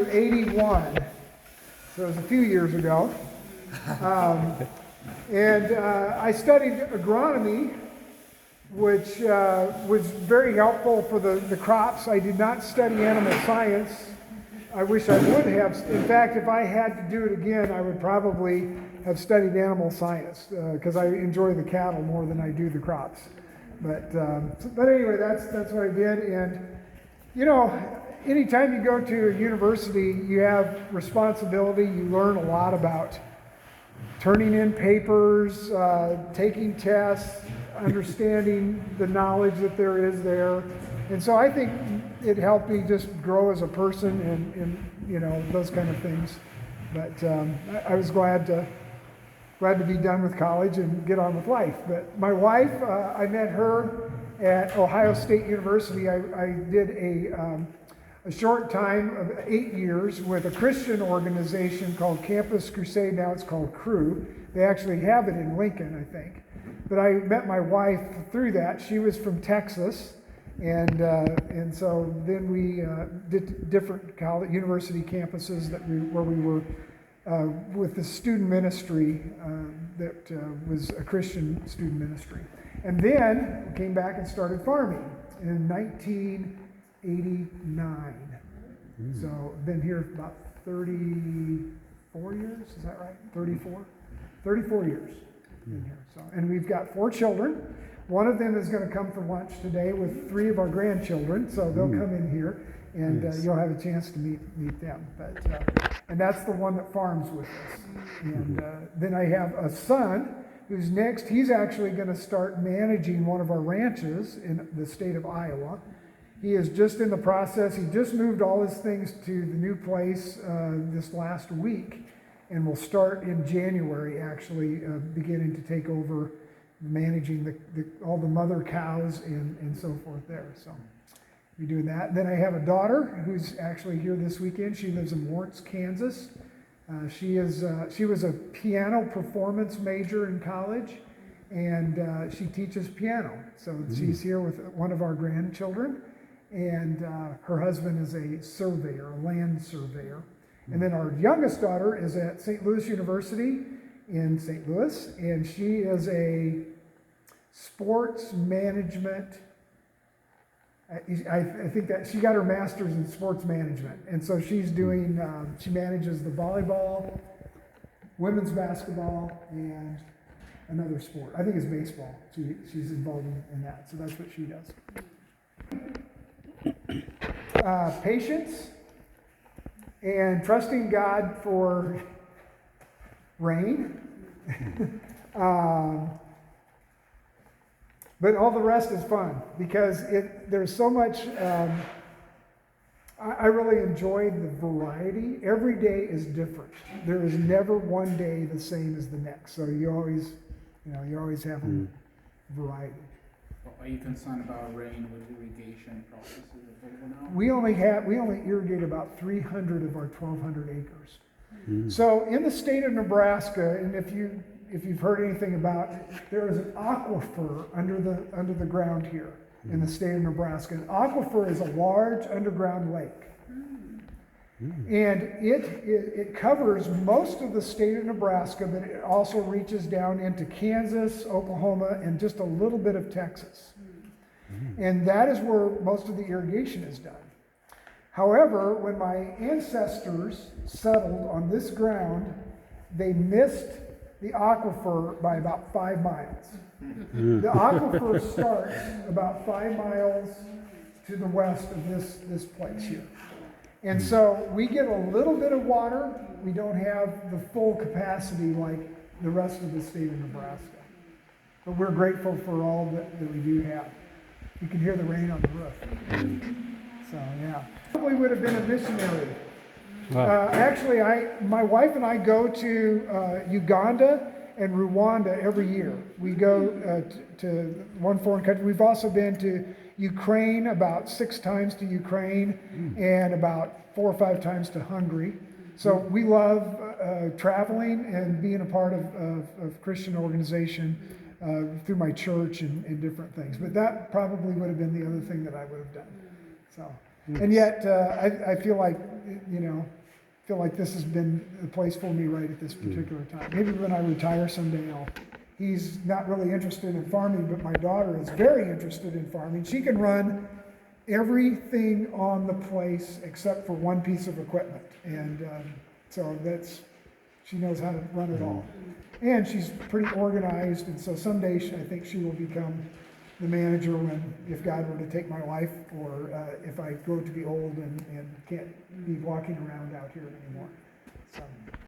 1981, so it was a few years ago. I studied agronomy, which was very helpful for the crops. I did not study animal science. I wish I would have. In fact, if I had to do it again, I would probably have studied animal science because I enjoy the cattle more than I do the crops. But anyway, that's what I did. And you know, anytime you go to a university, you have responsibility. You learn a lot about turning in papers, taking tests, understanding the knowledge that there is there. And so I think it helped me just grow as a person and you know, those kind of things. But I was glad to be done with college and get on with life. But my wife, I met her at Ohio State University. I did a short time of 8 years with a Christian organization called Campus Crusade. Now it's called Cru. They actually have it in Lincoln, I think. But I met my wife through that. She was from Texas. And so then we did different college, university campuses where we were with the student ministry that was a Christian student ministry. And then we came back and started farming in 1989. So I've been here about 34 years, is that right? 34 years been here. So, and we've got 4 children. One of them is going to come for lunch today with 3 of our grandchildren, so they'll come in here, and you'll have a chance to meet them. But and that's the one that farms with us. And then I have a son who's next. He's actually going to start managing one of our ranches in the state of Iowa. He is just in the process. He just moved all his things to the new place this last week, and will start in January, actually, beginning to take over managing all the mother cows and so forth there. So we're doing that. Then I have a daughter who's actually here this weekend. She lives in Lawrence, Kansas. She was a piano performance major in college, and she teaches piano. So she's here with one of our grandchildren, and her husband is a surveyor, a land surveyor. And then our youngest daughter is at St. Louis University in St. Louis, and she is a sports management. I think that she got her master's in sports management, and so she's doing. She manages the volleyball, women's basketball, and another sport. I think it's baseball. She's involved in that, so that's what she does. Patience and trusting God for rain. But all the rest is fun because there's so much. I really enjoyed the variety. Every day is different. There is never one day the same as the next. So you always have a variety. Are you concerned about rain with irrigation processes available now? We only irrigate about 300 of our 1,200 acres. So in the state of Nebraska, and if you've heard anything about it, there is an aquifer under the ground here in the state of Nebraska. An aquifer is a large underground lake. And it covers most of the state of Nebraska, but it also reaches down into Kansas, Oklahoma, and just a little bit of Texas. And that is where most of the irrigation is done. However, when my ancestors settled on this ground, they missed the aquifer by about 5 miles. The aquifer starts about 5 miles to the west of this place here. And so we get a little bit of water. We don't have the full capacity like the rest of the state of Nebraska. But we're grateful for all that we do have. You can hear the rain on the roof. So yeah. Probably would have been a missionary. Wow. Actually, my wife and I go to Uganda and Rwanda every year. We go to one foreign country. We've also been to Ukraine about 6 times to Ukraine and about 4 or 5 times to Hungary. So we love traveling and being a part of Christian organization through my church and different things. But that probably would have been the other thing that I would have done. So, and yet I feel like, feel like this has been the place for me right at this particular time. Maybe when I retire someday, he's not really interested in farming, but my daughter is very interested in farming. She can run everything on the place except for one piece of equipment. And so she knows how to run it all. And she's pretty organized, and so someday I think she will become the manager if God were to take my life, or if I grow to be old and can't be walking around out here anymore. So.